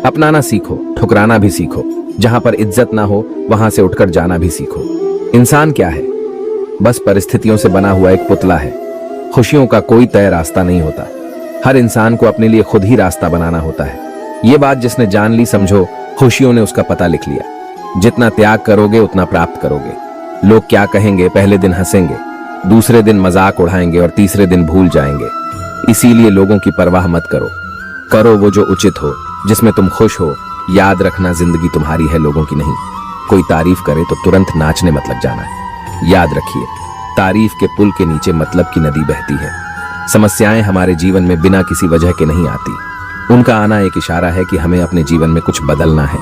अपनाना सीखो, ठुकराना भी सीखो। जहां पर इज्जत ना हो वहां से उठकर जाना भी सीखो। इंसान क्या है? बस परिस्थितियों से बना हुआ एक पुतला है। खुशियों का कोई तय रास्ता नहीं होता। हर इंसान को अपने लिए खुद ही रास्ता बनाना होता है। ये बात जिसने जान ली, समझो खुशियों ने उसका पता लिख लिया। जितना त्याग करोगे उतना प्राप्त करोगे। लोग क्या कहेंगे? पहले दिन हंसेंगे, दूसरे दिन मजाक उड़ाएंगे और तीसरे दिन भूल जाएंगे। इसीलिए लोगों की परवाह मत करो। करो वो जो उचित हो, जिसमें तुम खुश हो। याद रखना, जिंदगी तुम्हारी है, लोगों की नहीं। कोई तारीफ करे तो तुरंत नाचने मत लग जाना। याद रखिए, तारीफ के पुल के नीचे मतलब की नदी बहती है। समस्याएं हमारे जीवन में बिना किसी वजह के नहीं आती। उनका आना एक इशारा है कि हमें अपने जीवन में कुछ बदलना है।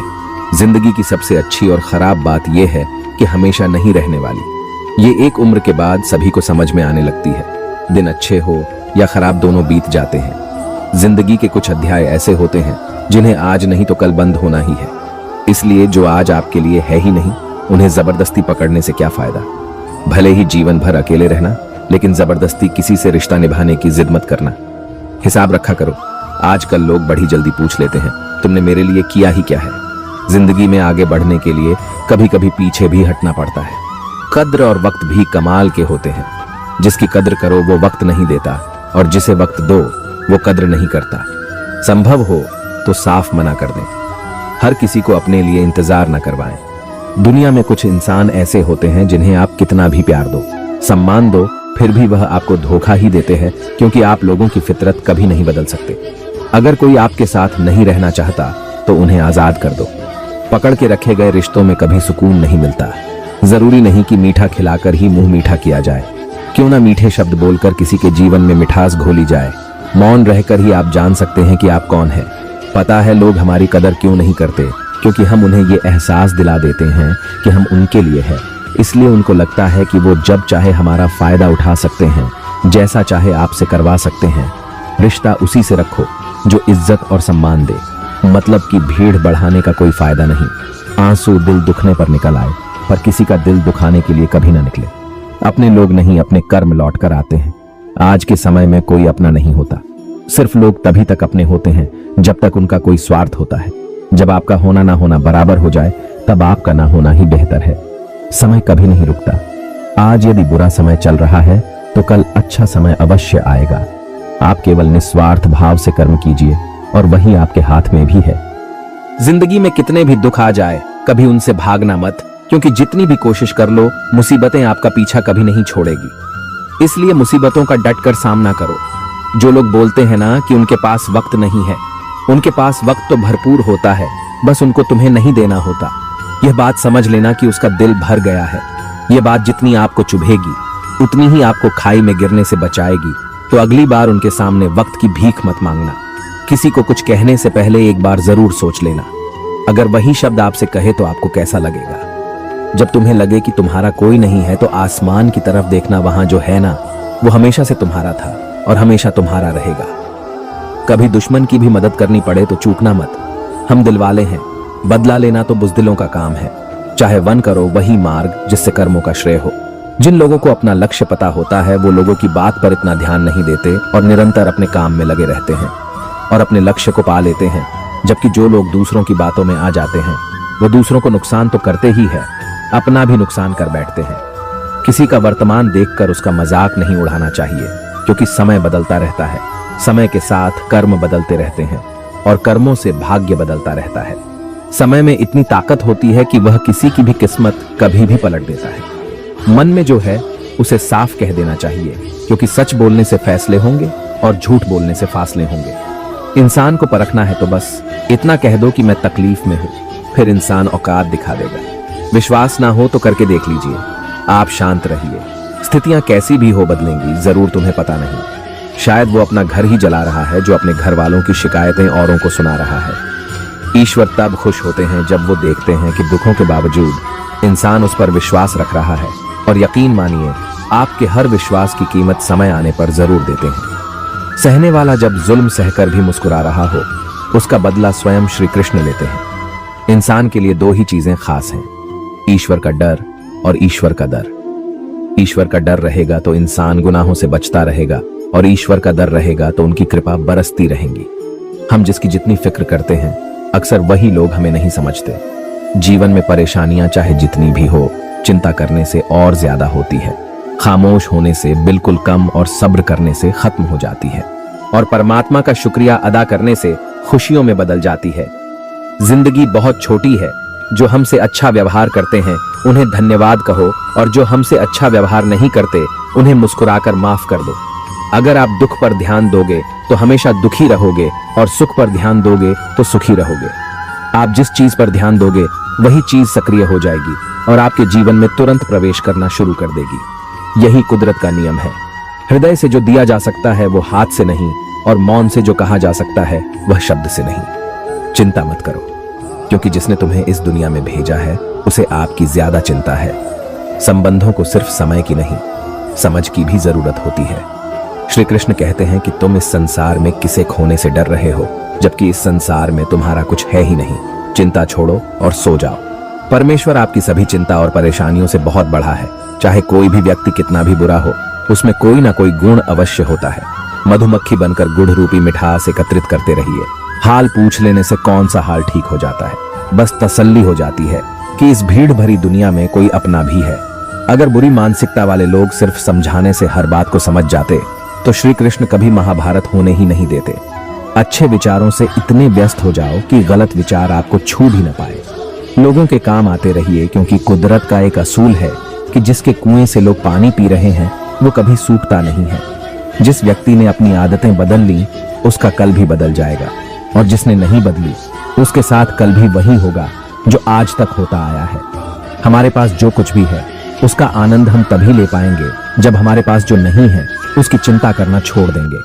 जिंदगी की सबसे अच्छी और खराब बात यह है कि हमेशा नहीं रहने वाली। ये एक उम्र के बाद सभी को समझ में आने लगती है। दिन अच्छे हो या खराब, दोनों बीत जाते हैं। जिंदगी के कुछ अध्याय ऐसे होते हैं जिन्हें आज नहीं तो कल बंद होना ही है। इसलिए जो आज आपके लिए है ही नहीं, उन्हें जबरदस्ती पकड़ने से क्या फायदा। भले ही जीवन भर अकेले रहना, लेकिन जबरदस्ती किसी से रिश्ता निभाने की जिद मत करना। हिसाब रखा करो। आजकल लोग बड़ी जल्दी पूछ लेते हैं, तुमने मेरे लिए किया ही क्या है। जिंदगी में आगे बढ़ने के लिए कभी कभी पीछे भी हटना पड़ता है। कद्र और वक्त भी कमाल के होते हैं। जिसकी कद्र करो वो वक्त नहीं देता, और जिसे वक्त दो वो कद्र नहीं करता। संभव हो तो साफ मना कर दें। हर किसी को अपने लिए इंतजार न करवाएं। दुनिया में कुछ इंसान ऐसे होते हैं जिन्हें आप कितना भी प्यार दो, सम्मान दो, फिर भी वह आपको धोखा ही देते हैं, क्योंकि आप लोगों की फितरत कभी नहीं बदल सकते। अगर कोई आपके साथ नहीं रहना चाहता तो उन्हें आजाद कर दो। पकड़ के रखे गए रिश्तों में कभी सुकून नहीं मिलता। जरूरी नहीं कि मीठा खिलाकर ही मुंह मीठा किया जाए। क्यों ना मीठे शब्द बोलकर किसी के जीवन में मिठास घोली जाए। मौन रहकर ही आप जान सकते हैं कि आप कौन है। पता है लोग हमारी कदर क्यों नहीं करते? क्योंकि हम उन्हें ये एहसास दिला देते हैं कि हम उनके लिए हैं। इसलिए उनको लगता है कि वो जब चाहे हमारा फायदा उठा सकते हैं, जैसा चाहे आपसे करवा सकते हैं। रिश्ता उसी से रखो जो इज्जत और सम्मान दे। मतलब की भीड़ बढ़ाने का कोई फायदा नहीं। आंसू दिल दुखने पर निकल आए, पर किसी का दिल दुखाने के लिए कभी ना निकले। अपने लोग नहीं, अपने कर्म लौट कर आते हैं। आज के समय में कोई अपना नहीं होता। सिर्फ लोग तभी तक अपने होते हैं जब तक उनका कोई स्वार्थ होता है। जब आपका होना ना होना बराबर हो जाए, तब आपका ना होना ही बेहतर है। समय कभी नहीं रुकता। आज यदि बुरा समय चल रहा है तो कल अच्छा समय अवश्य आएगा। आप केवल निस्वार्थ भाव से कर्म कीजिए और वही आपके हाथ में भी है। जिंदगी में कितने भी दुख आ जाए, कभी उनसे भागना मत, क्योंकि जितनी भी कोशिश कर लो, मुसीबतें आपका पीछा कभी नहीं छोड़ेगी। इसलिए मुसीबतों का डटकर सामना करो। जो लोग बोलते हैं ना कि उनके पास वक्त नहीं है, उनके पास वक्त तो भरपूर होता है, बस उनको तुम्हें नहीं देना होता। यह बात समझ लेना कि उसका दिल भर गया है। यह बात जितनी आपको चुभेगी, उतनी ही आपको खाई में गिरने से बचाएगी। तो अगली बार उनके सामने वक्त की भीख मत मांगना। किसी को कुछ कहने से पहले एक बार जरूर सोच लेना। अगर वही शब्द आपसे कहे तो आपको कैसा लगेगा? जब तुम्हें लगे कि तुम्हारा कोई नहीं है, तो आसमान की तरफ देखना। वहां जो है ना, वो हमेशा से तुम्हारा था और हमेशा तुम्हारा रहेगा। कभी दुश्मन की भी मदद करनी पड़े तो चूकना मत। हम दिलवाले हैं, बदला लेना तो बुजदिलों का काम है। चाहे वन करो वही मार्ग जिससे कर्मों का श्रेय हो। जिन लोगों को अपना लक्ष्य पता होता है, वो लोगों की बात पर इतना ध्यान नहीं देते और निरंतर अपने काम में लगे रहते हैं और अपने लक्ष्य को पा लेते हैं। जबकि जो लोग दूसरों की बातों में आ जाते हैं, वो दूसरों को नुकसान तो करते ही है, अपना भी नुकसान कर बैठते हैं। किसी का वर्तमान देखकर उसका मजाक नहीं उड़ाना चाहिए, क्योंकि समय बदलता रहता है। समय के साथ कर्म बदलते रहते हैं और कर्मों से भाग्य बदलता रहता है। समय में इतनी ताकत होती है कि वह किसी की भी किस्मत कभी भी पलट देता है। मन में जो है उसे साफ कह देना चाहिए, क्योंकि सच बोलने से फैसले होंगे और झूठ बोलने से फासले होंगे। इंसान को परखना है तो बस इतना कह दो कि मैं तकलीफ में हूं, फिर इंसान औकात दिखा देगा। विश्वास ना हो तो करके देख लीजिए। आप शांत रहिए। स्थितियां कैसी भी हो बदलेंगी, जरूर तुम्हें पता नहीं। शायद वो अपना घर ही जला रहा है जो अपने घर वालों की शिकायतें औरों को सुना रहा है। ईश्वर तब खुश होते हैं जब वो देखते हैं कि दुखों के बावजूद इंसान उस पर विश्वास रख रहा है। और यकीन मानिए, आपके हर विश्वास की कीमत समय आने पर जरूर देते हैं। सहने वाला जब जुल्म सहकर भी मुस्कुरा रहा हो, उसका बदला स्वयं श्री कृष्ण लेते हैं। इंसान के लिए दो ही चीजें खास हैं, ईश्वर का डर और ईश्वर का दर। ईश्वर का डर रहेगा तो इंसान गुनाहों से बचता रहेगा, और ईश्वर का दर रहेगा तो उनकी कृपा बरसती रहेंगी। हम जिसकी जितनी फिक्र करते हैं, अक्सर वही लोग हमें नहीं समझते। जीवन में परेशानियां चाहे जितनी भी हो, चिंता करने से और ज्यादा होती है, खामोश होने से बिल्कुल कम और सब्र करने से खत्म हो जाती है, और परमात्मा का शुक्रिया अदा करने से खुशियों में बदल जाती है। जिंदगी बहुत छोटी है। जो हमसे अच्छा व्यवहार करते हैं उन्हें धन्यवाद कहो, और जो हमसे अच्छा व्यवहार नहीं करते उन्हें मुस्कुराकर माफ कर दो। अगर आप दुख पर ध्यान दोगे तो हमेशा दुखी रहोगे, और सुख पर ध्यान दोगे तो सुखी रहोगे। आप जिस चीज पर ध्यान दोगे वही चीज सक्रिय हो जाएगी और आपके जीवन में तुरंत प्रवेश करना शुरू कर देगी। यही कुदरत का नियम है। हृदय से जो दिया जा सकता है वो हाथ से नहीं, और मौन से जो कहा जा सकता है वह शब्द से नहीं। चिंता मत करो, क्योंकि जिसने तुम्हें इस दुनिया में भेजा है उसे आपकी ज्यादा चिंता है। संबंधों को सिर्फ समय की नहीं, समझ की भी जरूरत होती है। श्री कृष्ण कहते हैं कि तुम इस संसार में किसे खोने से डर रहे हो, जबकि इस संसार में तुम्हारा कुछ है ही नहीं। चिंता छोड़ो और सो जाओ। परमेश्वर आपकी सभी चिंता और परेशानियों से बहुत बड़ा है। चाहे कोई भी व्यक्ति कितना भी बुरा हो, उसमें कोई ना कोई गुण अवश्य होता है। मधुमक्खी बनकर गुड़ रूपी मिठास एकत्रित करते रहिए। हाल पूछ लेने से कौन सा हाल ठीक हो जाता है, बस तसल्ली हो जाती है कि इस भीड़ भरी दुनिया में कोई अपना भी है। अगर बुरी मानसिकता वाले लोग सिर्फ समझाने से हर बात को समझ जाते तो श्री कृष्ण कभी महाभारत होने ही नहीं देते। अच्छे विचारों से इतने व्यस्त हो जाओ कि गलत विचार आपको छू भी न पाए। लोगों के काम आते रहिए, क्योंकि कुदरत का एक असूल है कि जिसके कुएं से लोग पानी पी रहे हैं वो कभी सूखता नहीं है। जिस व्यक्ति ने अपनी आदतें बदल ली उसका कल भी बदल जाएगा, और जिसने नहीं बदली उसके साथ कल भी वही होगा जो आज तक होता आया है। हमारे पास जो कुछ भी है उसका आनंद हम तभी ले पाएंगे जब हमारे पास जो नहीं है उसकी चिंता करना छोड़ देंगे।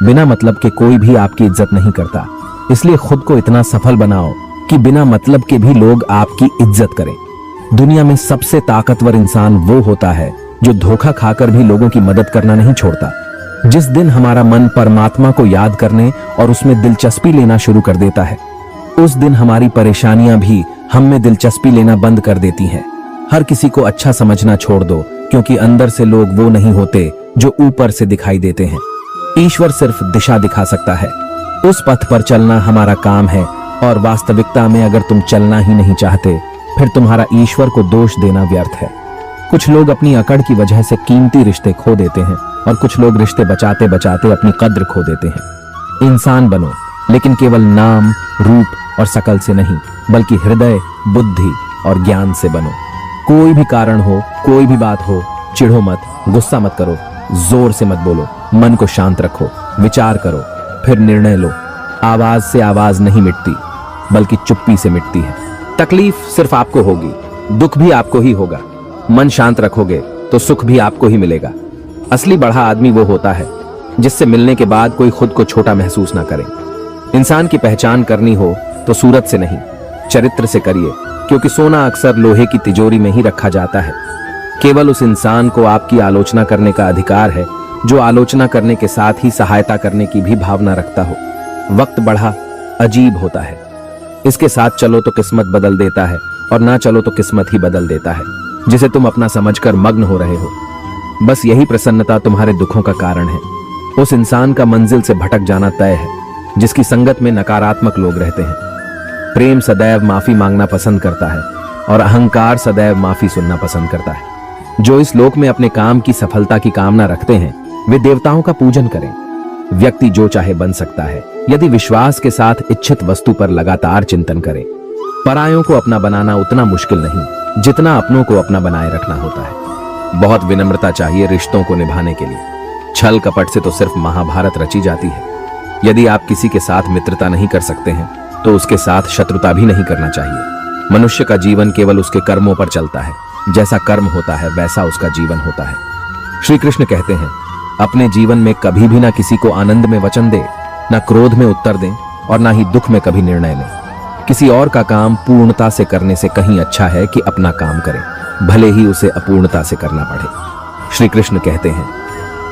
बिना मतलब के कोई भी आपकी इज्जत नहीं करता, इसलिए खुद को इतना सफल बनाओ कि बिना मतलब के भी लोग आपकी इज्जत करें। दुनिया में सबसे ताकतवर इंसान वो होता है जो धोखा खाकर भी लोगों की मदद करना नहीं छोड़ता। जिस दिन हमारा मन परमात्मा को याद करने और उसमें दिलचस्पी लेना शुरू कर देता है, उस दिन हमारी परेशानियां भी हम में दिलचस्पी लेना बंद कर देती हैं। हर किसी को अच्छा समझना छोड़ दो, क्योंकि अंदर से लोग वो नहीं होते जो ऊपर से दिखाई देते हैं। ईश्वर सिर्फ दिशा दिखा सकता है, उस पथ पर चलना हमारा काम है। और वास्तविकता में अगर तुम चलना ही नहीं चाहते फिर तुम्हारा ईश्वर को दोष देना व्यर्थ है। कुछ लोग अपनी अकड़ की वजह से कीमती रिश्ते खो देते हैं, और कुछ लोग रिश्ते बचाते बचाते अपनी कद्र खो देते हैं। इंसान बनो, लेकिन केवल नाम, रूप और शकल से नहीं, बल्कि हृदय, बुद्धि और ज्ञान से बनो। कोई भी कारण हो, कोई भी बात हो, चिढ़ो मत, गुस्सा मत करो, जोर से मत बोलो, मन को शांत रखो, विचार करो, फिर निर्णय लो। आवाज से आवाज नहीं मिटती, बल्कि चुप्पी से मिटती है। तकलीफ सिर्फ आपको होगी, दुख भी आपको ही होगा। मन शांत रखोगे तो सुख भी आपको ही मिलेगा। असली बड़ा आदमी वो होता है जिससे मिलने के बाद कोई खुद को छोटा महसूस ना करे। इंसान की पहचान करनी हो तो सूरत से नहीं, चरित्र से करिए, क्योंकि सोना अक्सर लोहे की तिजोरी में ही रखा जाता है। केवल उस इंसान को आपकी आलोचना करने का अधिकार है जो आलोचना करने के साथ ही सहायता करने की भी भावना रखता हो। वक्त बड़ा अजीब होता है, इसके साथ चलो तो किस्मत बदल देता है, और ना चलो तो किस्मत ही बदल देता है, जिसे तुम अपना समझकर मग्न हो रहे हो। बस यही प्रसन्नता तुम्हारे दुखों का कारण है। उस इंसान का मंजिल से भटक जाना तय है जिसकी संगत में नकारात्मक लोग रहते हैं। प्रेम सदैव माफी मांगना पसंद करता है, और अहंकार सदैव माफी सुनना पसंद करता है। जो इस लोक में अपने काम की सफलता की कामना रखते हैं वे देवताओं का पूजन करें। व्यक्ति जो चाहे बन सकता है यदि विश्वास के साथ इच्छित वस्तु पर लगातार चिंतन करे। परायों को अपना बनाना उतना मुश्किल नहीं जितना अपनों को अपना बनाए रखना होता है। बहुत विनम्रता चाहिए रिश्तों को निभाने के लिए। छल कपट से तो सिर्फ महाभारत रची जाती है। यदि आप किसी के साथ मित्रता नहीं कर सकते हैं तो उसके साथ शत्रुता भी नहीं करना चाहिए। मनुष्य का जीवन केवल उसके कर्मों पर चलता है। जैसा कर्म होता है वैसा उसका जीवन होता है। श्री कृष्ण कहते हैं, अपने जीवन में कभी भी ना किसी को आनंद में वचन दे, ना क्रोध में उत्तर दें, और ना ही दुख में कभी निर्णय लें। किसी और का काम पूर्णता से करने से कहीं अच्छा है कि अपना काम करें, भले ही उसे अपूर्णता से करना पड़े। श्री कृष्ण कहते हैं,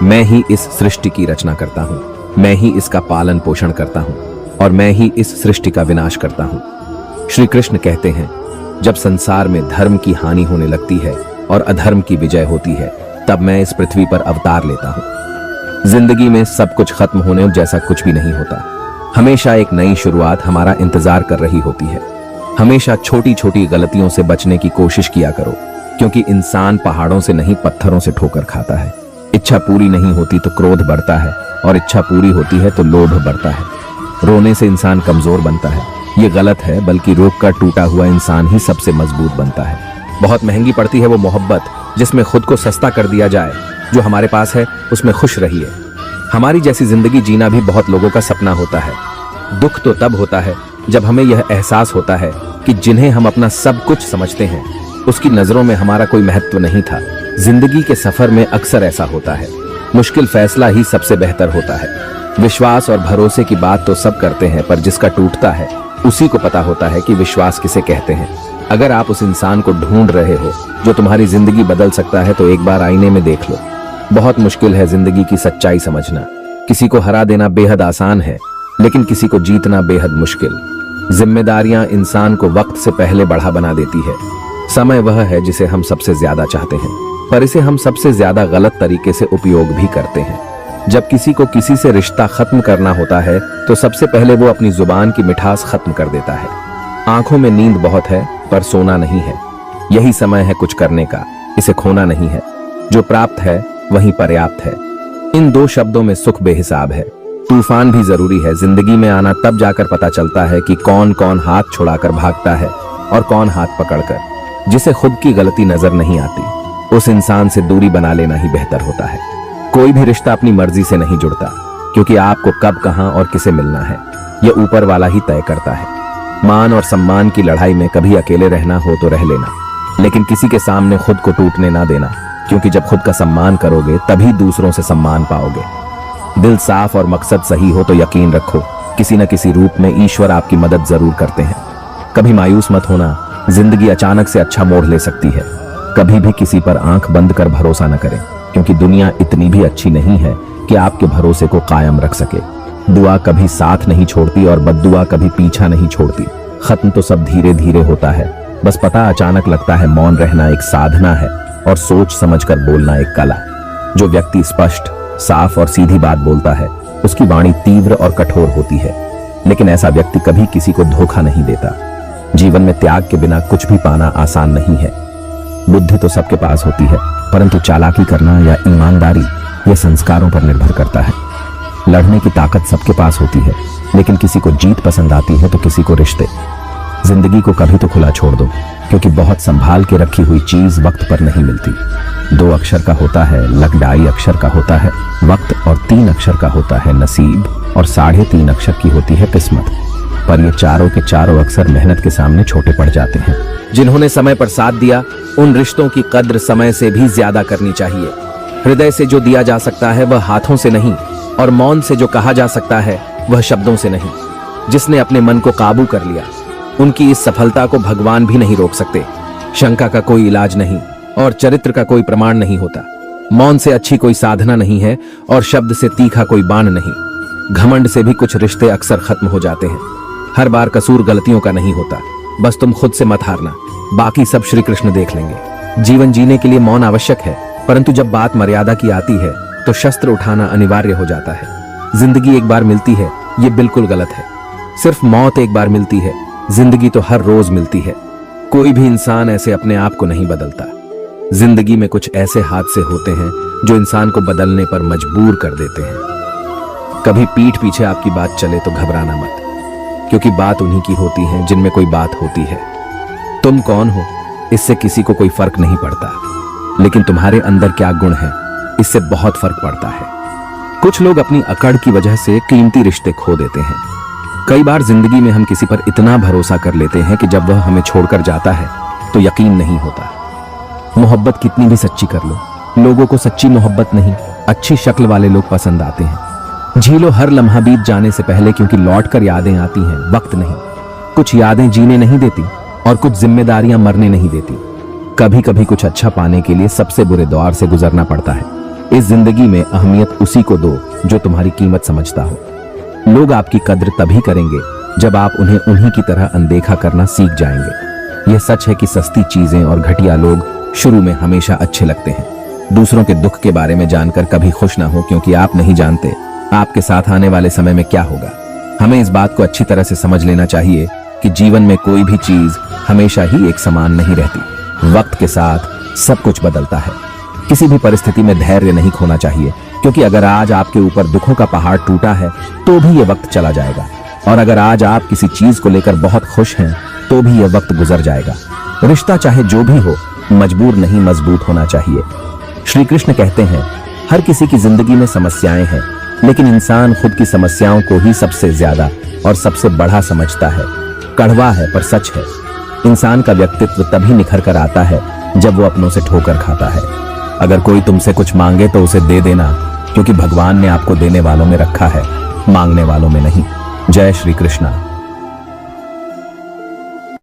मैं ही इस सृष्टि की रचना करता हूँ, मैं ही इसका पालन पोषण करता हूँ, और मैं ही इस सृष्टि का विनाश करता हूँ। श्री कृष्ण कहते हैं, जब संसार में धर्म की हानि होने लगती है और अधर्म की विजय होती है, तब मैं इस पृथ्वी पर अवतार लेता हूँ। जिंदगी में सब कुछ खत्म होने जैसा कुछ भी नहीं होता। हमेशा एक नई शुरुआत हमारा इंतजार कर रही होती है। हमेशा छोटी छोटी गलतियों से बचने की कोशिश किया करो, क्योंकि इंसान पहाड़ों से नहीं पत्थरों से ठोकर खाता है। इच्छा पूरी नहीं होती तो क्रोध बढ़ता है, और इच्छा पूरी होती है तो लोभ बढ़ता है। रोने से इंसान कमजोर बनता है, ये गलत है, बल्कि रोक कर टूटा हुआ इंसान ही सबसे मजबूत बनता है। बहुत महंगी पड़ती है वो मोहब्बत जिसमें खुद को सस्ता कर दिया जाए। जो हमारे पास है उसमें खुश रहिए। हमारी जैसी जिंदगी जीना भी बहुत लोगों का सपना होता है। दुख तो तब होता है जब हमें यह एहसास होता है कि जिन्हें हम अपना सब कुछ समझते हैं उसकी नजरों में हमारा कोई महत्व नहीं था। जिंदगी के सफर में अक्सर ऐसा होता है, मुश्किल फैसला ही सबसे बेहतर होता है। विश्वास और भरोसे की बात तो सब करते हैं, पर जिसका टूटता है उसी को पता होता है कि विश्वास किसे कहते हैं। अगर आप उस इंसान को ढूंढ रहे हो जो तुम्हारी जिंदगी बदल सकता है, तो एक बार आईने में देख लो। बहुत मुश्किल है जिंदगी की सच्चाई समझना। किसी को हरा देना बेहद आसान है, लेकिन किसी को जीतना बेहद मुश्किल। जिम्मेदारियां इंसान को वक्त से पहले बढ़ा बना देती है। समय वह है जिसे हम सबसे ज्यादा चाहते हैं, पर इसे हम सबसे ज्यादा गलत तरीके से उपयोग भी करते हैं। जब किसी को किसी से रिश्ता खत्म करना होता है तो सबसे पहले वो अपनी जुबान की मिठास खत्म कर देता है। आंखों में नींद बहुत है पर सोना नहीं है। यही समय है कुछ करने का, इसे खोना नहीं है। जो प्राप्त है वही पर्याप्त है। इन दो शब्दों में सुख बेहिसाब है। तूफान भी जरूरी है। जिंदगी में आना तब जाकर पता चलता है कि कौन कौन हाथ छुड़ाकर भागता है और कौन हाथ पकड़कर। जिसे खुद की गलती नजर नहीं आती, उस इंसान से दूरी बना लेना ही बेहतर होता है। कोई भी रिश्ता अपनी मर्जी से नहीं जुड़ता, क्योंकि आपको कब, कहां और किसे मिलना है यह ऊपर वाला ही तय करता है। मान और सम्मान की लड़ाई में कभी अकेले रहना हो तो रह लेना, लेकिन किसी के सामने खुद को टूटने ना देना, क्योंकि जब खुद का सम्मान करोगे तभी दूसरों से सम्मान पाओगे। दिल साफ और मकसद सही हो तो यकीन रखो किसी न किसी रूप में ईश्वर आपकी मदद जरूर करते हैं। कभी मायूस मत होना, जिंदगी अचानक से अच्छा मोड़ ले सकती है। कभी भी किसी पर आंख बंद कर भरोसा न करें, क्योंकि दुनिया इतनी भी अच्छी नहीं है कि आपके भरोसे को कायम रख सके। दुआ कभी साथ नहीं छोड़ती और बद्दुआ कभी पीछा नहीं छोड़ती। खत्म तो सब धीरे धीरे होता है, बस पता अचानक लगता है। मौन रहना एक साधना है और सोच समझकर बोलना एक कला। जो व्यक्ति स्पष्ट, साफ और सीधी बात बोलता है उसकी वाणी तीव्र और कठोर होती है, लेकिन ऐसा व्यक्ति कभी किसी को धोखा नहीं देता। जीवन में त्याग के बिना कुछ भी पाना आसान नहीं है। बुद्धि तो सबके पास होती है, परंतु चालाकी करना या ईमानदारी यह संस्कारों पर निर्भर करता है। लड़ने की ताकत सबके पास होती है, लेकिन किसी को जीत पसंद आती है तो किसी को रिश्ते। जिंदगी को कभी तो खुला छोड़ दो, क्योंकि बहुत संभाल के रखी हुई चीज वक्त पर नहीं मिलती। 2 अक्षर का होता है लक, 2.5 अक्षर का होता है वक्त, और 3 अक्षर का होता है नसीब, और 3.5 अक्षर की होती है किस्मत। पर ये चारों के चारों अक्षर मेहनत के सामने छोटे पड़ जाते हैं। जिन्होंने समय पर साथ दिया, उन रिश्तों की कद्र समय से भी ज्यादा करनी चाहिए। हृदय से जो दिया जा सकता है वह हाथों से नहीं, और मौन से जो कहा जा सकता है वह शब्दों से नहीं। जिसने अपने मन को काबू कर लिया, उनकी इस सफलता को भगवान भी नहीं रोक सकते। शंका का कोई इलाज नहीं और चरित्र का कोई प्रमाण नहीं होता। मौन से अच्छी कोई साधना नहीं है और शब्द से तीखा कोई बाण नहीं। घमंड से भी कुछ रिश्ते अक्सर खत्म हो जाते हैं। हर बार कसूर गलतियों का नहीं होता, बस तुम खुद से मत हारना, बाकी सब श्री कृष्ण देख लेंगे। जीवन जीने के लिए मौन आवश्यक है, परंतु जब बात मर्यादा की आती है तो शस्त्र उठाना अनिवार्य हो जाता है। जिंदगी एक बार मिलती है, ये बिल्कुल गलत है। सिर्फ मौत एक बार मिलती है, जिंदगी तो हर रोज मिलती है। कोई भी इंसान ऐसे अपने आप को नहीं बदलता। जिंदगी में कुछ ऐसे हादसे होते हैं जो इंसान को बदलने पर मजबूर कर देते हैं। कभी पीठ पीछे आपकी बात चले तो घबराना मत, क्योंकि बात उन्हीं की होती है जिनमें कोई बात होती है। तुम कौन हो इससे किसी को कोई फर्क नहीं पड़ता, लेकिन तुम्हारे अंदर क्या गुण है इससे बहुत फर्क पड़ता है। कुछ लोग अपनी अकड़ की वजह से कीमती रिश्ते खो देते हैं। कई बार जिंदगी में हम किसी पर इतना भरोसा कर लेते हैं कि जब वह हमें छोड़कर जाता है तो यकीन नहीं होता। मोहब्बत कितनी भी सच्ची कर लो, लोगों को सच्ची मोहब्बत नहीं, अच्छी शक्ल वाले लोग पसंद आते हैं। झीलो हर लम्हा बीत जाने से पहले, क्योंकि लौटकर यादें आती हैं, वक्त नहीं। कुछ यादें जीने नहीं देती और कुछ जिम्मेदारियां मरने नहीं देती। कभी कभी कुछ अच्छा पाने के लिए सबसे बुरे दौर से गुजरना पड़ता है। इस जिंदगी में अहमियत उसी को दो जो तुम्हारी कीमत समझता हो। लोग आपकी कद्र तभी करेंगे जब आप उन्हें उन्हीं की तरह अनदेखा करना सीख जाएंगे। यह सच है कि सस्ती चीजें और घटिया लोग शुरू में हमेशा अच्छे लगते हैं। दूसरों के दुख के बारे में जानकर कभी खुश ना हो, क्योंकि आप नहीं जानते आपके साथ आने वाले समय में क्या होगा। हमें इस बात को अच्छी तरह से समझ लेना चाहिए कि जीवन में कोई भी चीज हमेशा ही एक समान नहीं रहती। वक्त के साथ सब कुछ बदलता है। किसी भी परिस्थिति में धैर्य नहीं खोना चाहिए, क्योंकि अगर आज आपके ऊपर दुखों का पहाड़ टूटा है तो भी ये वक्त चला जाएगा, और अगर आज आप किसी चीज को लेकर बहुत खुश हैं तो भी यह वक्त गुजर जाएगा। रिश्ता चाहे जो भी हो, मजबूर नहीं मजबूत होना चाहिए। श्री कृष्ण कहते हैं, हर किसी की जिंदगी में समस्याएं हैं, लेकिन इंसान खुद की समस्याओं को ही सबसे ज्यादा और सबसे बड़ा समझता है। कड़वा है पर सच है। इंसान का व्यक्तित्व तभी निखर कर आता है जब वो अपनों से ठोकर खाता है। अगर कोई तुमसे कुछ मांगे तो उसे दे देना, क्योंकि भगवान ने आपको देने वालों में रखा है, मांगने वालों में नहीं। जय श्री कृष्णा।